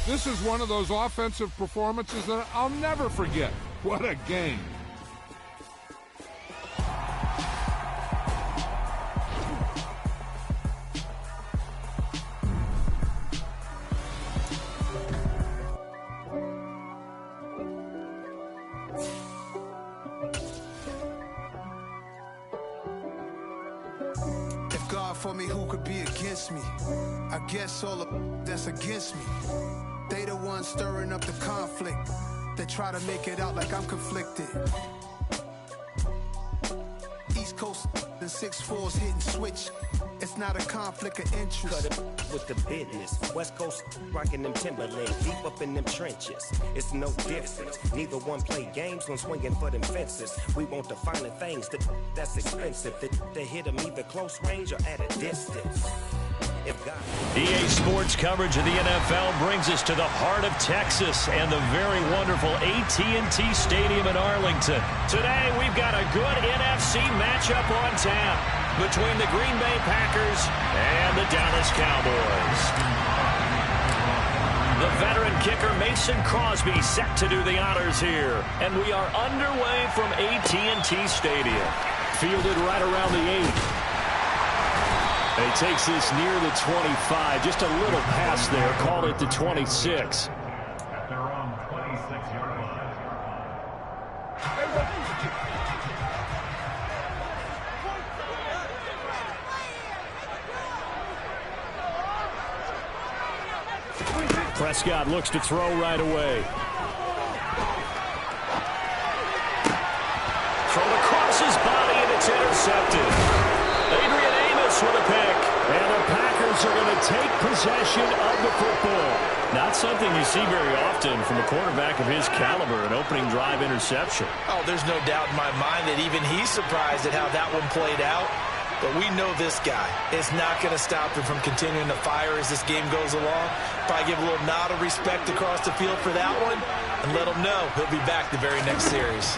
This is one of those offensive performances that I'll never forget. What a game. If God for me, who could be against me? I guess all of that's against me. They the ones stirring up the conflict. They try to make it out like I'm conflicted. East Coast and 6'4's hitting switch. It's not a conflict of interest. Cut it with the business. West Coast rocking them Timberlands, deep up in them trenches. It's no difference. Neither one play games when swinging for them fences. We want the finer things that's expensive. They hit them either close range or at a distance. EA Sports coverage of the NFL brings us to the heart of Texas and the very wonderful AT&T Stadium in Arlington. Today, we've got a good NFC matchup on tap between the Green Bay Packers and the Dallas Cowboys. The veteran kicker Mason Crosby set to do the honors here, and we are underway from AT&T Stadium. Fielded right around the 8. And he takes this near the 25. Just a little pass there. Called it the 26. At their own 26-yard line. Prescott looks to throw right away. Throw across his body, and it's intercepted. Adrian Amos with a pick. And the Packers are going to take possession of the football. Not something you see very often from a quarterback of his caliber, an opening drive interception. Oh, there's no doubt in my mind that even he's surprised at how that one played out. But we know this guy is not going to stop him from continuing to fire as this game goes along. Probably give a little nod of respect across the field for that one and let him know he'll be back the very next series.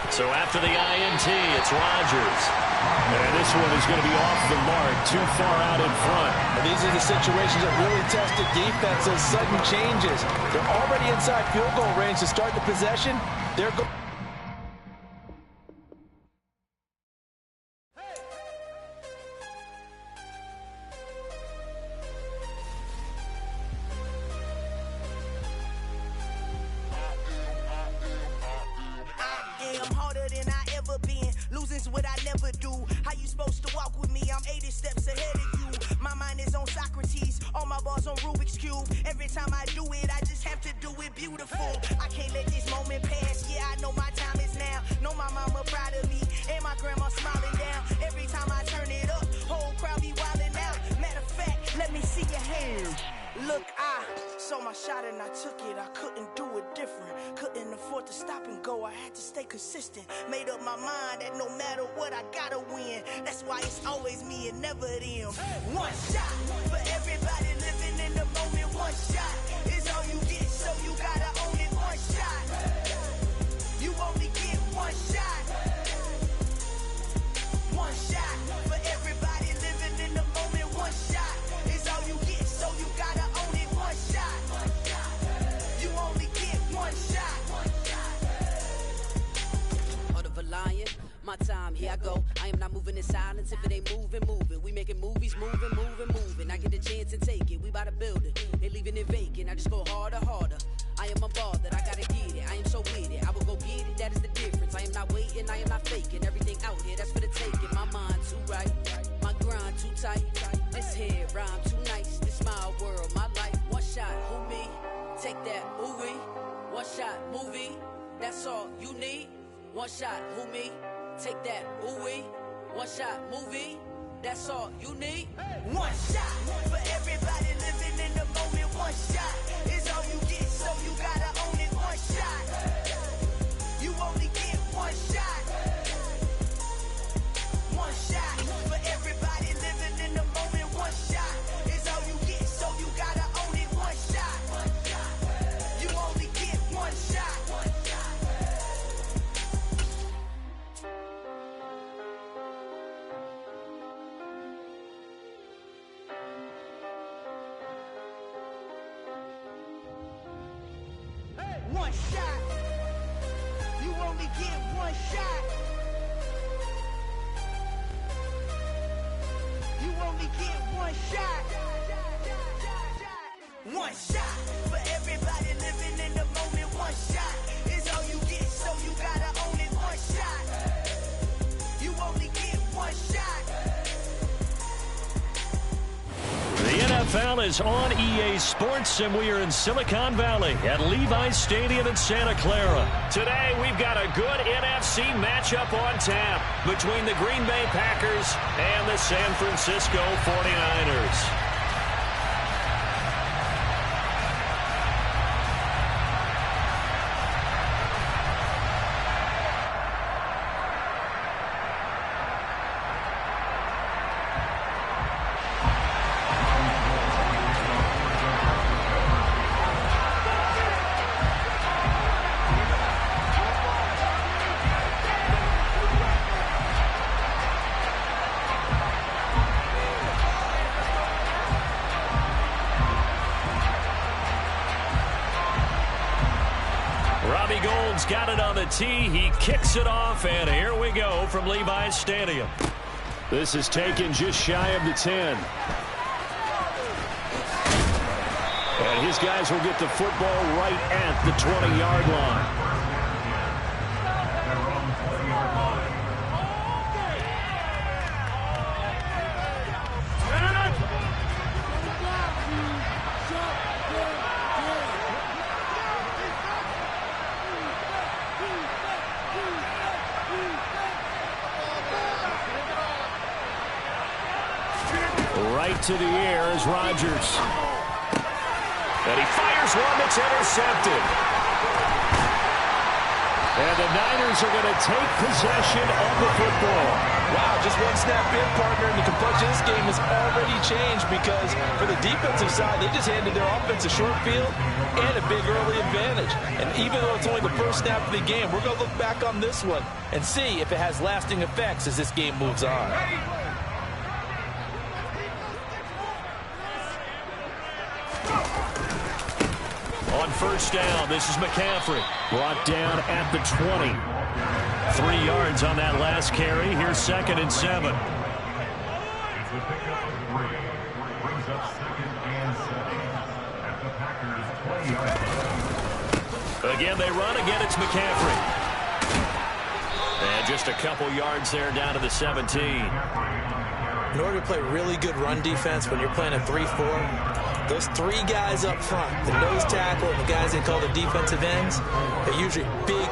So after the INT, it's Rodgers. And this one is going to be off the mark, too far out in front. And these are the situations that really test the defense's sudden changes. They're already inside field goal range to start the possession. They're going. What I never do. How you supposed to walk with me? I'm 80 steps ahead of you. My mind is on Socrates, all my balls on Rubik's Cube. Every time I do it, I just have to do it beautiful. I can't let this moment pass. Yeah, I know my time is now. Know my mama proud of me, and my grandma smiling down. Every time I turn it up, whole crowd be wildin' out. Matter of fact, let me see your hands. Look, I saw my shot and I took it. I couldn't do it different. Couldn't afford to stop and go. I had to stay consistent. Made up my mind that no matter what, I gotta win. That's why it's always me and never them. One shot for everybody living in the moment. One shot is all you get, so you gotta own it. One shot. You only get one shot. One shot for everybody living in the moment. One shot is all you get, so you gotta own it. One shot. You only get one shot. Heart of a lion, my time, here I go. I am not moving in silence. If it ain't moving, moving. We making movies, moving, moving, moving. I get a chance to take it. We bout to build it. They leaving it vacant. I just go harder, harder. I am a ball that I gotta get it. I am so with it. I will go get it. That is the difference. I am not waiting. I am not faking. Everything out here, that's for the taking. My mind too right. My grind too tight. This head rhyme too nice. This my world, my life. One shot, who me? Take that, ooh-wee. One shot, movie. That's all you need. One shot, who me? Take that, ooh-wee. One shot, movie. That's all you need. One shot for everybody living in the moment. One shot is all you get, so you gotta own it. One shot. You only get one shot. One shot for everybody living in the moment. One shot is all you get, so you gotta own it. One shot. You only get one shot. One shot. You only get one shot. You only get one shot. One shot for everybody living in the moment. One shot is all you get, so you gotta own it. One shot. You only get one shot. The NFL is on EA Sports, and we are in Silicon Valley at Levi's Stadium in Santa Clara. Today, we've got a good NFC matchup on tap between the Green Bay Packers and the San Francisco 49ers. Gold's got it on the tee. He kicks it off, and here we go from Levi's Stadium. This is taken just shy of the 10. And his guys will get the football right at the 20-yard line. Right to the air is Rodgers. And he fires one that's intercepted. And the Niners are going to take possession of the football. Wow, just one snap in, partner, and the complexion of this game has already changed because for the defensive side, they just handed their offense a short field and a big early advantage. And even though it's only the first snap of the game, we're going to look back on this one and see if it has lasting effects as this game moves on. On first down, this is McCaffrey. Brought down at the 20. 3 yards on that last carry. Here's 2nd and 7. It's the pickup of 3. Brings up 2nd and 7 at the Packers 20-yard line. Again, they run. Again, it's McCaffrey. And just a couple yards there down to the 17. In order to play really good run defense when you're playing a 3-4, those 3 guys up front, the nose tackle and the guys they call the defensive ends, they're usually big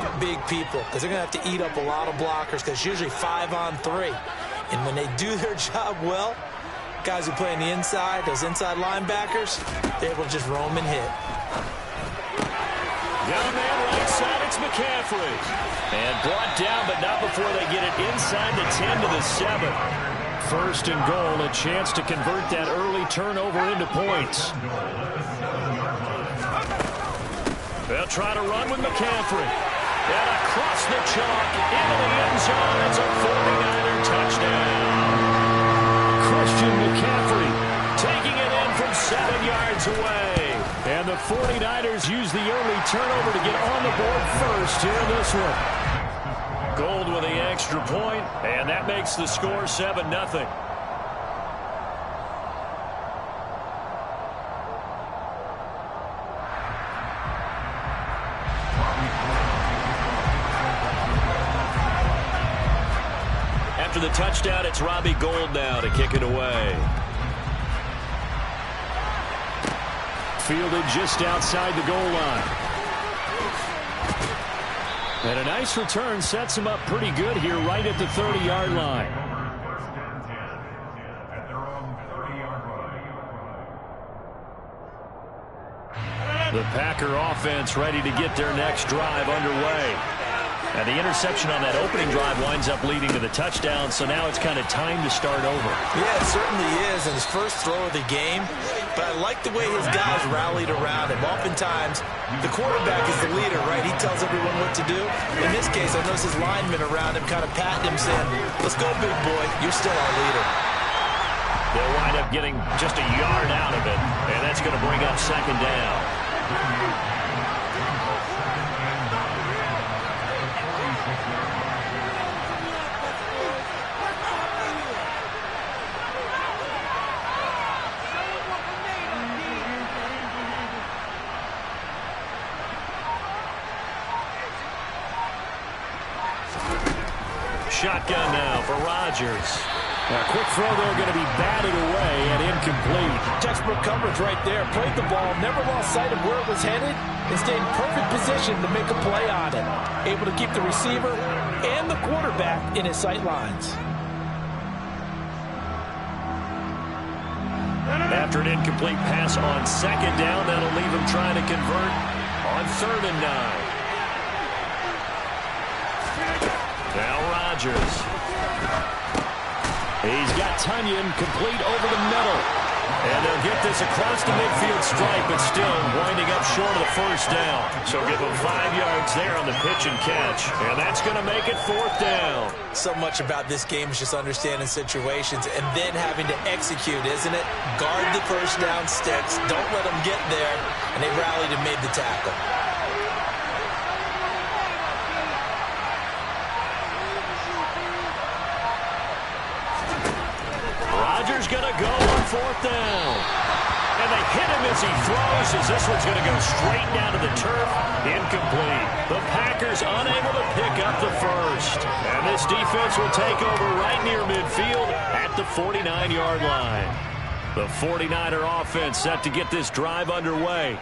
people because they're going to have to eat up a lot of blockers because it's usually 5-on-3. And when they do their job well, guys who play on the inside, those inside linebackers, they're able to just roam and hit. Got a man right side, it's McCaffrey. And brought down, but not before they get it inside the 10 to the 7. First and goal, a chance to convert that early turnover into points. They'll try to run with McCaffrey. And across the chalk, into the end zone. It's a 49er touchdown. Christian McCaffrey taking it in from 7 yards away. And the 49ers use the early turnover to get on the board first here in this one. Gold with the extra point, and that makes the score 7-0. After the touchdown, it's Robbie Gould now to kick it away. Fielded just outside the goal line. And a nice return sets him up pretty good here right at the 30-yard line. At their own 30-yard line. The Packer offense ready to get their next drive underway. And the interception on that opening drive winds up leading to the touchdown, so now it's kind of time to start over. Yeah, it certainly is, and his first throw of the game. But I like the way his guys rallied around him. Oftentimes, the quarterback is the leader, right? He tells everyone what to do. In this case, I notice his linemen around him kind of patting him, saying, let's go, big boy. You're still our leader. They'll wind up getting just a yard out of it, and that's going to bring up 2nd down. shotgun now for Rodgers. A quick throw there, going to be batted away and incomplete. Textbook coverage right there. Played the ball, never lost sight of where it was headed, and stayed in perfect position to make a play on it. Able to keep the receiver and the quarterback in his sight lines. After an incomplete pass on second down, that'll leave him trying to convert on 3rd and 9. Now Rodgers. He's got Tunyon complete over the middle. And they'll get this across the midfield stripe, but still winding up short of the first down. So give him 5 yards there on the pitch and catch. And that's going to make it 4th down. So much about this game is just understanding situations and then having to execute, isn't it? Guard the first down sticks. Don't let them get there. And they rallied and made the tackle. Rodgers going to go on 4th down. And they hit him as he throws, as this one's going to go straight down to the turf. Incomplete. The Packers unable to pick up the first. And this defense will take over right near midfield at the 49-yard line. The 49er offense set to get this drive underway.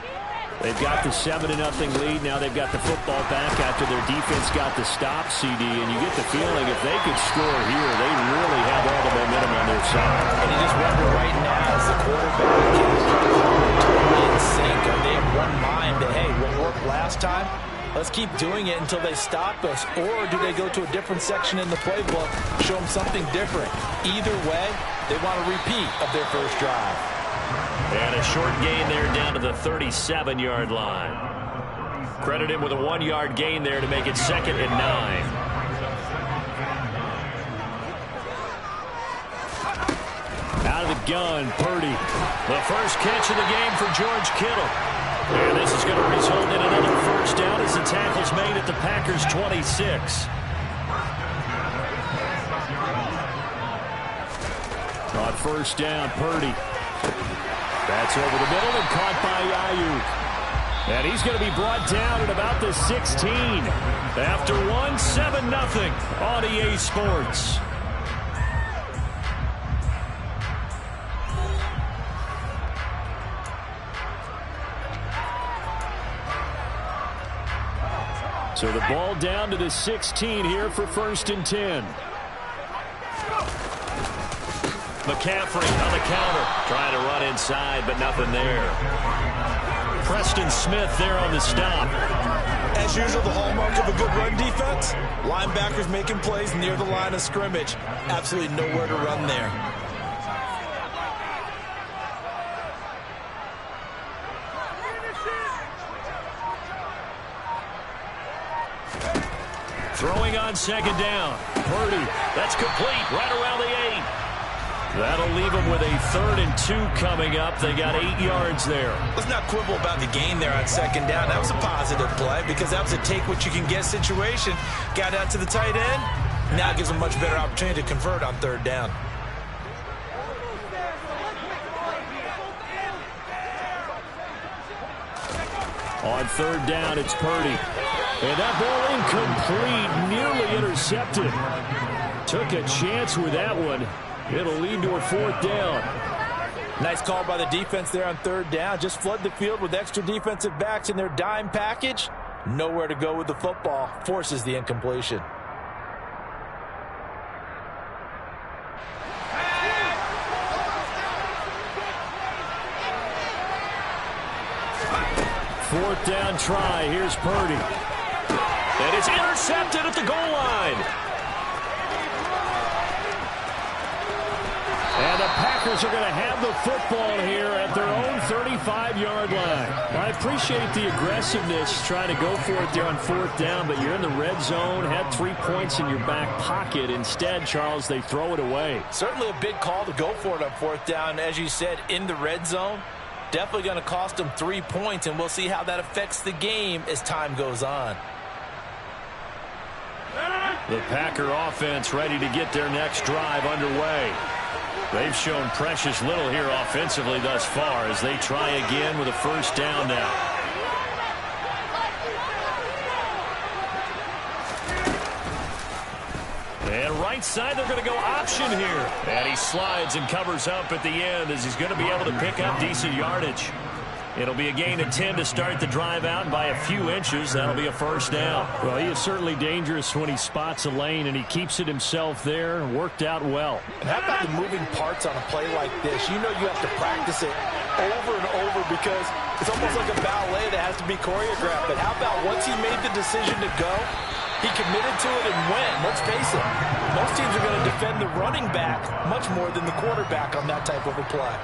They've got the 7-0 lead. Now they've got the football back after their defense got the stop, CD. And you get the feeling if they could score here, they really have all the momentum on their side. And you just wonder right now as the quarterback is totally in sync. Are they in one mind that, hey, what worked last time, let's keep doing it until they stop us? Or do they go to a different section in the playbook, show them something different? Either way, they want a repeat of their first drive. And a short gain there down to the 37-yard line. Credit him with a 1-yard gain there to make it 2nd and 9. Out of the gun, Purdy. The first catch of the game for George Kittle. And this is going to result in another first down as the tackle's made at the Packers' 26. On first down, Purdy. That's over the middle and caught by Ayuk. And he's going to be brought down at about the 16. After 7-0 on EA Sports. So the ball down to the 16 here for 1st and 10. McCaffrey on the counter, trying to run inside, but nothing there. Preston Smith there on the stop. As usual, the hallmark of a good run defense, linebackers making plays near the line of scrimmage. Absolutely nowhere to run there. Throwing on 2nd down. Purdy, that's complete, right around the 8. That'll leave them with a 3rd and 2 coming up. They got 8 yards there. Let's not quibble about the gain there on 2nd down. That was a positive play because that was a take-what-you-can-get situation. Got out to the tight end. Now gives them a much better opportunity to convert on 3rd down. On 3rd down, it's Purdy. And that ball incomplete, nearly intercepted. Took a chance with that one. It'll lead to a 4th down. Nice call by the defense there on 3rd down. Just flood the field with extra defensive backs in their dime package. Nowhere to go with the football. Forces the incompletion. Fourth down try. Here's Purdy. And it's intercepted at the goal line. And the Packers are going to have the football here at their own 35-yard line. I appreciate the aggressiveness trying to go for it there on 4th down, but you're in the red zone, had 3 points in your back pocket. Instead, Charles, they throw it away. Certainly a big call to go for it on 4th down. As you said, in the red zone, definitely going to cost them 3 points, and we'll see how that affects the game as time goes on. The Packer offense ready to get their next drive underway. They've shown precious little here offensively thus far as they try again with a first down now. And right side, they're going to go option here. And he slides and covers up at the end as he's going to be able to pick up decent yardage. It'll be a gain of 10 to start the drive out by a few inches. That'll be a first down. Well, he is certainly dangerous when he spots a lane, and he keeps it himself there. Worked out well. And how about the moving parts on a play like this? You know you have to practice it over and over because it's almost like a ballet that has to be choreographed. But how about once he made the decision to go, he committed to it and went. Let's face it, most teams are going to defend the running back much more than the quarterback on that type of a play.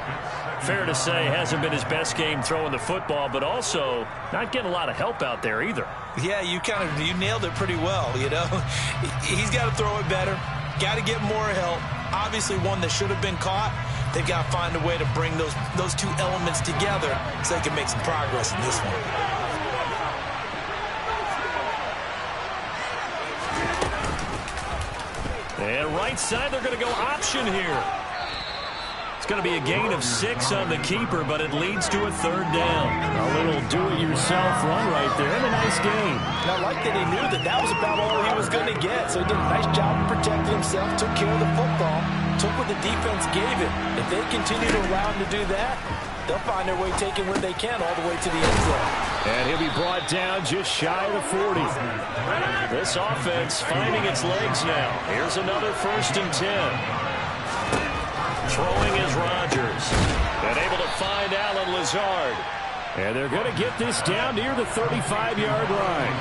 Fair to say, hasn't been his best game throwing the football, but also not getting a lot of help out there either. Yeah, you nailed it pretty well, you know. He's got to throw it better, got to get more help. Obviously one that should have been caught. They've got to find a way to bring those two elements together so they can make some progress in this one. And right side, they're going to go option here. It's going to be a gain of 6 on the keeper, but it leads to a third down. A little do-it-yourself run right there, and a nice gain. And I like that he knew that was about all he was going to get, so he did a nice job of protecting himself, took care of the football, took what the defense gave him. If they continue to allow him to do that, they'll find their way taking what they can all the way to the end zone. And he'll be brought down just shy of the 40. This offense finding its legs now. Here's another 1st and 10. Throwing is Rodgers. And able to find Allen Lazard. And they're going to get this down near the 35-yard line.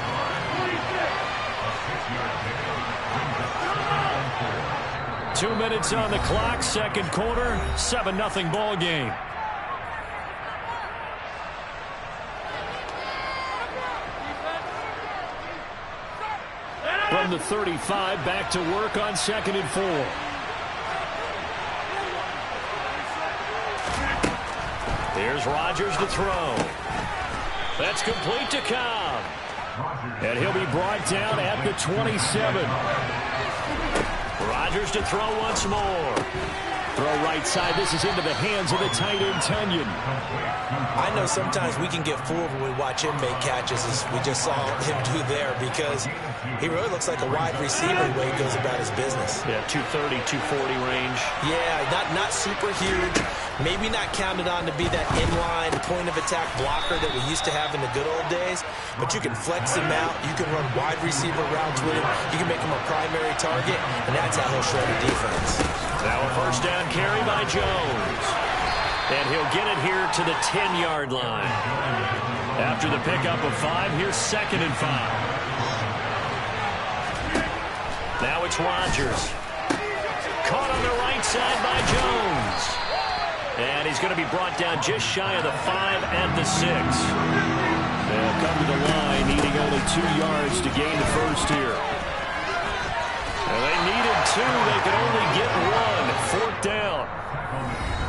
Two minutes on the clock, second quarter, 7-0 ball game. From the 35, back to work on 2nd and 4. Here's Rodgers to throw. That's complete to Cobb. And he'll be brought down at the 27. Rodgers to throw once more. Throw right side. This is into the hands of the tight end, Tunyon. I know sometimes we can get fooled when we watch him make catches, as we just saw him do there, because he really looks like a wide receiver the way he goes about his business. Yeah, 230, 240 range. Yeah, not super huge. Maybe not counted on to be that inline point-of-attack blocker that we used to have in the good old days, but you can flex him out. You can run wide receiver routes with him. You can make him a primary target, and that's how he'll shred the defense. Now a first down carry by Jones. And he'll get it here to the 10-yard line. After the pickup of 5, here's 2nd and 5. Now it's Rodgers. Caught on the right side by Jones. And he's going to be brought down just shy of the 5 at the 6. They'll come to the line, needing only 2 yards to gain the first here. And they needed 2. They could only get 1. 4th down.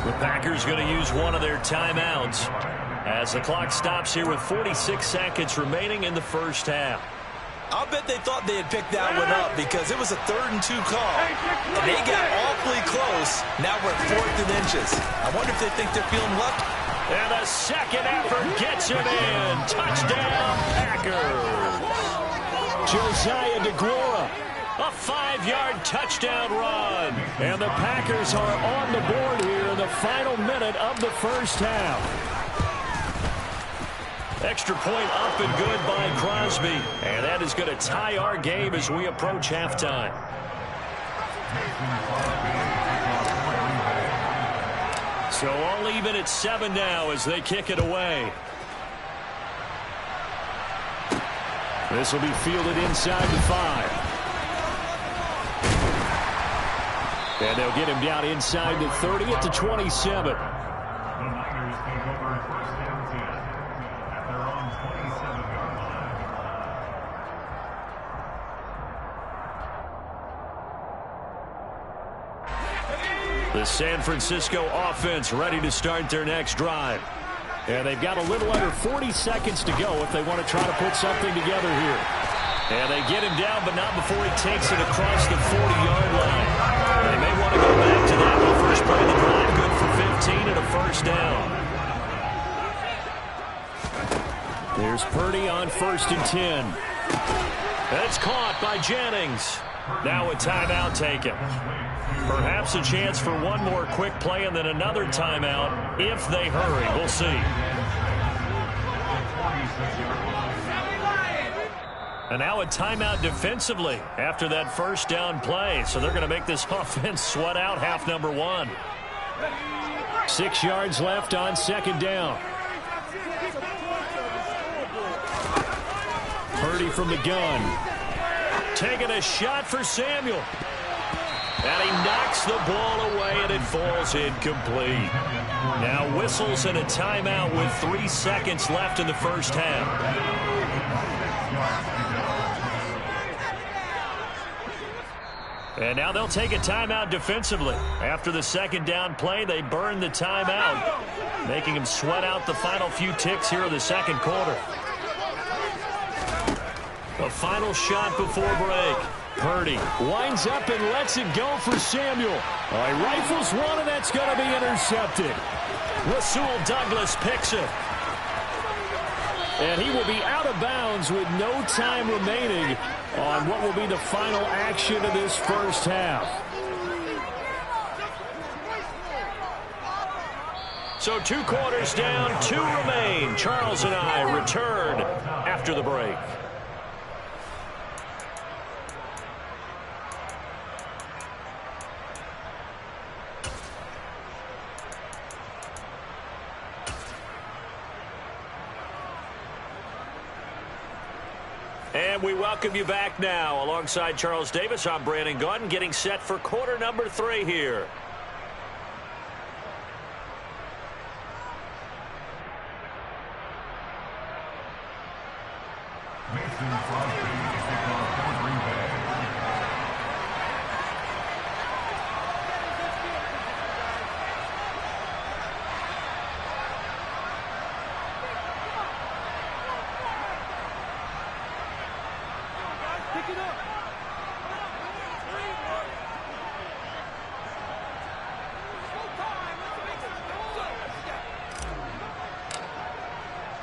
The Packers going to use one of their timeouts as the clock stops here with 46 seconds remaining in the first half. I'll bet they thought they had picked that one up because it was a 3rd and 2 call. And they got awfully close. Now we're at 4th and inches. I wonder if they think they're feeling lucky. And the second effort gets him in. Touchdown, Packers. Josiah DeGuara. A 5-yard touchdown run. And the Packers are on the board here in the final minute of the first half. Extra point up and good by Crosby. And that is going to tie our game as we approach halftime. So all even at 7 now as they kick it away. This will be fielded inside the 5. And they'll get him down inside the 30 at the 27. The San Francisco offense ready to start their next drive. And they've got a little under 40 seconds to go if they want to try to put something together here. And they get him down, but not before he takes it across the 40-yard line. They may want to go back to that. The first play of the drive, good for 15 and a first down. There's Purdy on 1st and 10. That's caught by Jennings. Now a timeout taken. Perhaps a chance for one more quick play and then another timeout if they hurry. We'll see. And now a timeout defensively after that first down play. So they're going to make this offense sweat out half number one. 6 yards left on second down. Purdy from the gun. Taking a shot for Samuel. And he knocks the ball away, and it falls incomplete. Now whistles and a timeout with 3 seconds left in the first half. And now they'll take a timeout defensively. After the second down play, they burn the timeout, making them sweat out the final few ticks here in the second quarter. A final shot before break. Purdy winds up and lets it go for Samuel. He rifles one, and that's going to be intercepted. Rasul Douglas picks it. And he will be out of bounds with no time remaining on what will be the final action of this first half. So 2 quarters down, 2 remain. Charles and I return after the break. And we welcome you back now. Alongside Charles Davis, I'm Brandon Gaudin, getting set for quarter number 3 here.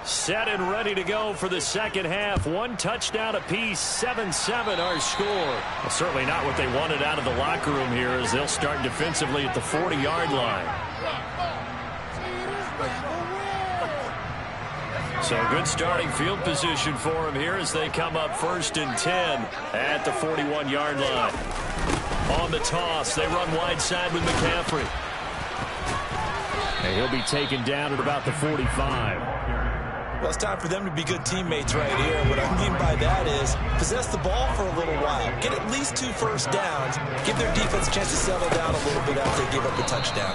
Set and ready to go for the second half. 1 touchdown apiece, 7-7 our score. Well, certainly not what they wanted out of the locker room here, as they'll start defensively at the 40-yard line. So good starting field position for them here as they come up 1st and 10 at the 41-yard line. On the toss, they run wide side with McCaffrey. And he'll be taken down at about the 45. Well, it's time for them to be good teammates right here. What I mean by that is possess the ball for a little while. Get at least 2 first downs. Give their defense a chance to settle down a little bit after they give up a touchdown.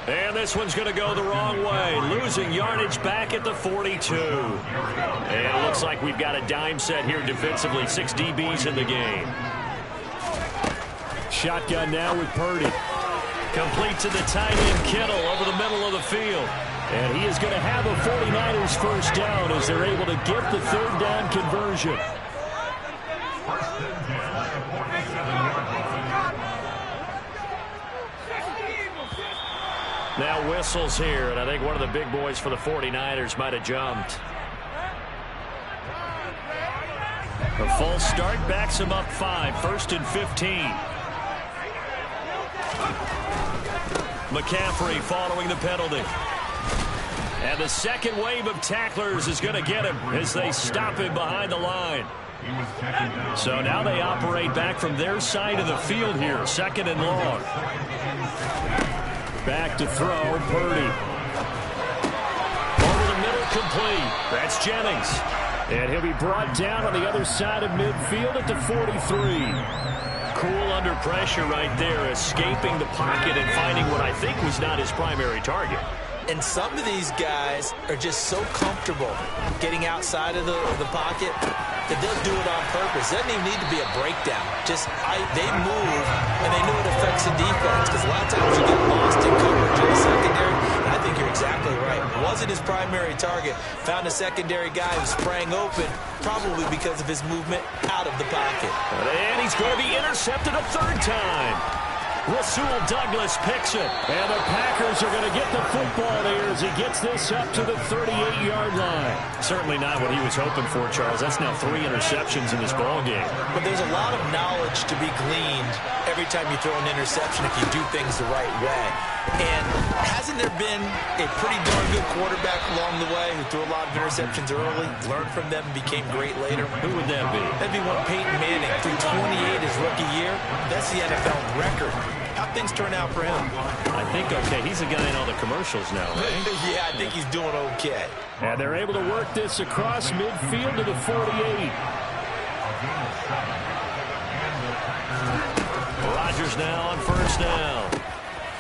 And this one's going to go the wrong way. Losing yardage back at the 42. And it looks like we've got a dime set here defensively. 6 DBs in the game. Shotgun now with Purdy. Complete to the tight end Kittle over the middle of the field. And he is going to have a 49ers first down as they're able to get the 3rd down conversion. Now whistles here, and I think one of the big boys for the 49ers might have jumped. A false start backs him up 5, 1st and 15. McCaffrey following the penalty. And the second wave of tacklers is going to get him as they stop him behind the line. So now they operate back from their side of the field here, 2nd and long. Back to throw, Purdy. Over the middle, complete. That's Jennings. And he'll be brought down on the other side of midfield at the 43. Cool under pressure right there, escaping the pocket and finding what I think was not his primary target. And some of these guys are just so comfortable getting outside of the pocket that they'll do it on purpose. It doesn't even need to be a breakdown. They move, and they know it affects the defense, because a lot of times you get lost in coverage in the secondary. And I think you're exactly right. Wasn't his primary target. Found a secondary guy who sprang open, probably because of his movement out of the pocket. And he's going to be intercepted a 3rd time. Rasul Douglas picks it. And the Packers are going to get the football here as he gets this up to the 38-yard line. Certainly not what he was hoping for, Charles. That's now 3 interceptions in this ball game. But there's a lot of knowledge to be gleaned every time you throw an interception if you do things the right way. And hasn't there been a pretty darn good quarterback along the way who threw a lot of interceptions early, learned from them, and became great later? Who would that be? That'd be one Peyton Manning. Threw 28 his rookie year. That's the NFL record. How'd things turn out for him? I think okay. He's a guy in all the commercials now, right? Yeah, I think he's doing okay. And they're able to work this across midfield to the 48. Rodgers now on first down.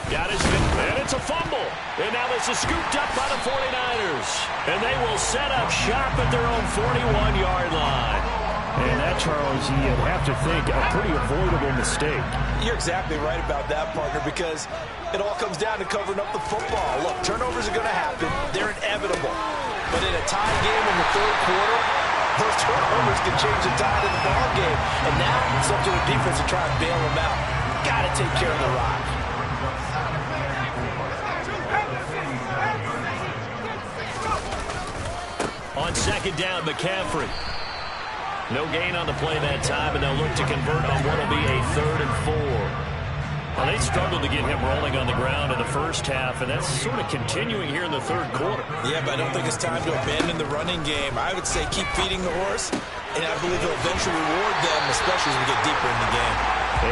Got his and it's a fumble. And now this is scooped up by the 49ers. And they will set up shop at their own 41-yard line. And that, Charles, you'd have to think a pretty avoidable mistake. You're exactly right about that, partner, because it all comes down to covering up the football. Look, turnovers are going to happen. They're inevitable. But in a tie game in the third quarter, those turnovers can change the tide of the ball game. And now it's up to the defense to try and bail them out. Got to take care of the rock. On second down, McCaffrey. No gain on the play that time, and they'll look to convert on what will be a 3rd and 4. Well, they struggled to get him rolling on the ground in the first half, and that's sort of continuing here in the third quarter. Yeah, but I don't think it's time to abandon the running game. I would say keep feeding the horse, and I believe he'll eventually reward them, especially as we get deeper in the game.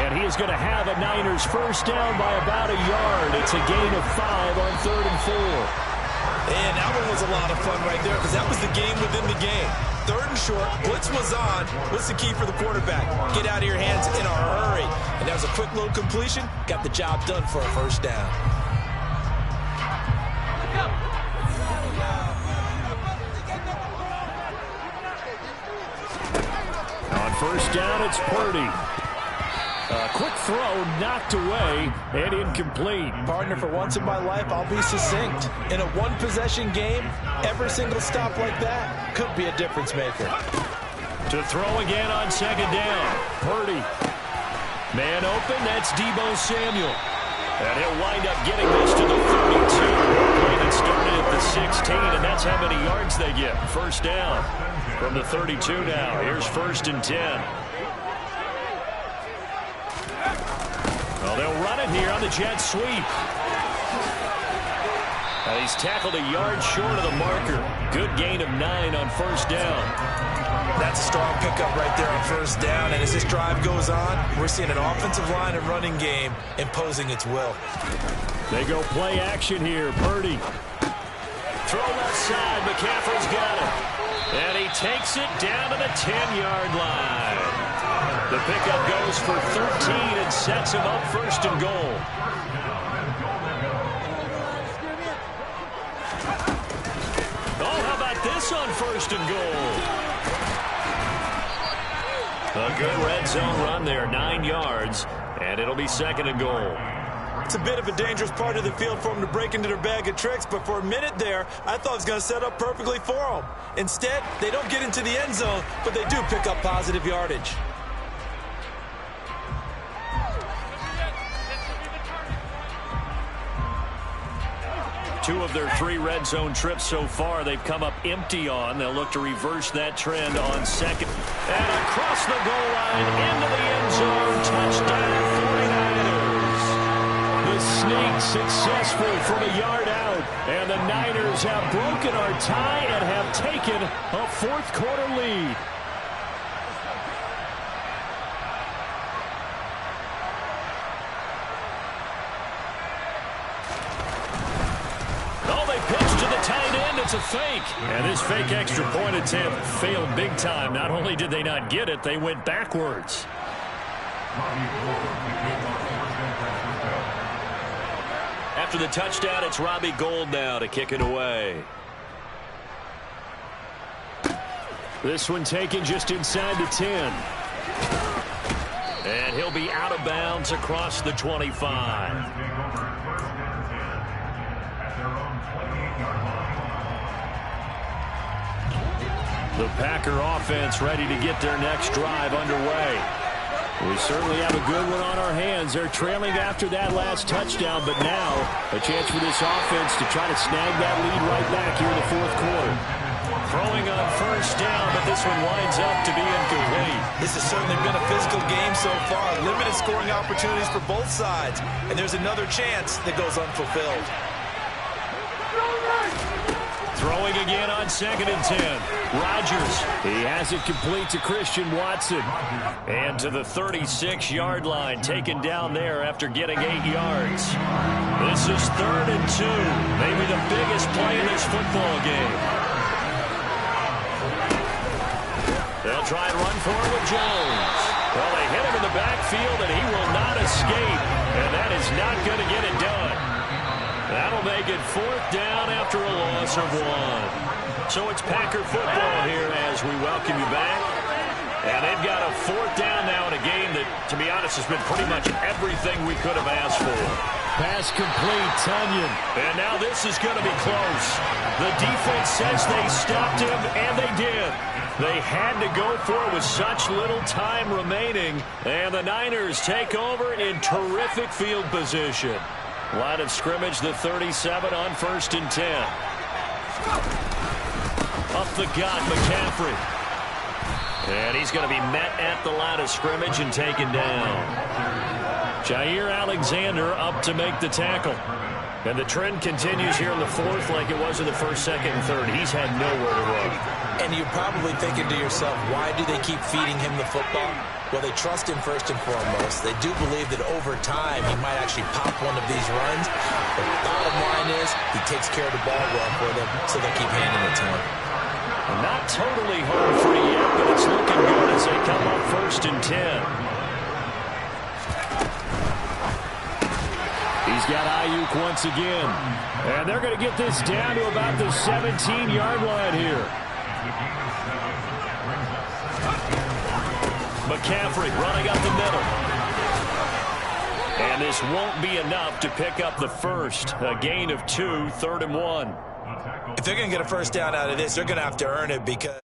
And he is going to have a Niners first down by about a yard. It's a gain of 5 on 3rd and 4. And that one was a lot of fun right there because that was the game within the game. 3rd and short, blitz was on. What's the key for the quarterback? Get out of your hands in a hurry. And that was a quick little completion. Got the job done for a first down. On first down, it's Purdy. A quick throw knocked away and incomplete. Partner, for once in my life, I'll be succinct. In a one-possession game, every single stop like that could be a difference maker. To throw again on second down. Purdy. Man open, that's Deebo Samuel. And he'll wind up getting this to the 32. Play that started at the 16, and that's how many yards they get. First down from the 32 now. Here's 1st and 10. Well, they'll run it here on the jet sweep. And he's tackled a yard short of the marker. Good gain of 9 on first down. That's a strong pickup right there on first down. And as this drive goes on, we're seeing an offensive line and running game imposing its will. They go play action here. Purdy. Throw left side. McCaffrey's got it. And he takes it down to the 10-yard line. The pickup goes for 13 and sets him up 1st and goal. Oh, how about this on 1st and goal? A good red zone run there, 9 yards, and it'll be 2nd and goal. It's a bit of a dangerous part of the field for them to break into their bag of tricks, but for a minute there, I thought it was going to set up perfectly for them. Instead, they don't get into the end zone, but they do pick up positive yardage. Two of their 3 red zone trips so far, they've come up empty on. They'll look to reverse that trend on 2nd. And across the goal line, into the end zone, touchdown 49ers. The sneak successful from a yard out. And the Niners have broken our tie and have taken a 4th quarter lead. It's a fake. And this fake extra point attempt failed big time. Not only did they not get it, they went backwards. After the touchdown, it's Robbie Gould now to kick it away. This one taken just inside the 10. And he'll be out of bounds across the 25. The Packer offense ready to get their next drive underway. We certainly have a good one on our hands. They're trailing after that last touchdown, but now a chance for this offense to try to snag that lead right back here in the fourth quarter. Throwing on first down, but this one winds up to be incomplete. This has certainly been a physical game so far. Limited scoring opportunities for both sides. And there's another chance that goes unfulfilled. Throwing again on 2nd and 10. Rodgers, he has it complete to Christian Watson. And to the 36-yard line, taken down there after getting 8 yards. This is 3rd and 2. Maybe the biggest play in this football game. They'll try and run for it with Jones. Well, they hit him in the backfield, and he will not escape. And that is not going to get it done. That'll make it 4th down after a loss of 1. So it's Packer football here as we welcome you back. And they've got a 4th down now in a game that, to be honest, has been pretty much everything we could have asked for. Pass complete, Tunyon. And now this is going to be close. The defense says they stopped him, and they did. They had to go for it with such little time remaining. And the Niners take over in terrific field position. Line of scrimmage, the 37 on 1st and 10. Up the gut, McCaffrey. And he's going to be met at the line of scrimmage and taken down. Jair Alexander up to make the tackle. And the trend continues here in the 4th like it was in the 1st, 2nd, and 3rd. He's had nowhere to run. And you're probably thinking to yourself, why do they keep feeding him the football? Well, they trust him first and foremost. They do believe that over time he might actually pop one of these runs. But the bottom line is he takes care of the ball well for them, so they'll keep handing it to him. Not totally home free yet, but it's looking good as they come up 1st and 10. He's got Ayuk once again. And they're going to get this down to about the 17-yard line here. McCaffrey running up the middle. And this won't be enough to pick up the first. A gain of 2, 3rd and 1. If they're going to get a first down out of this, they're going to have to earn it because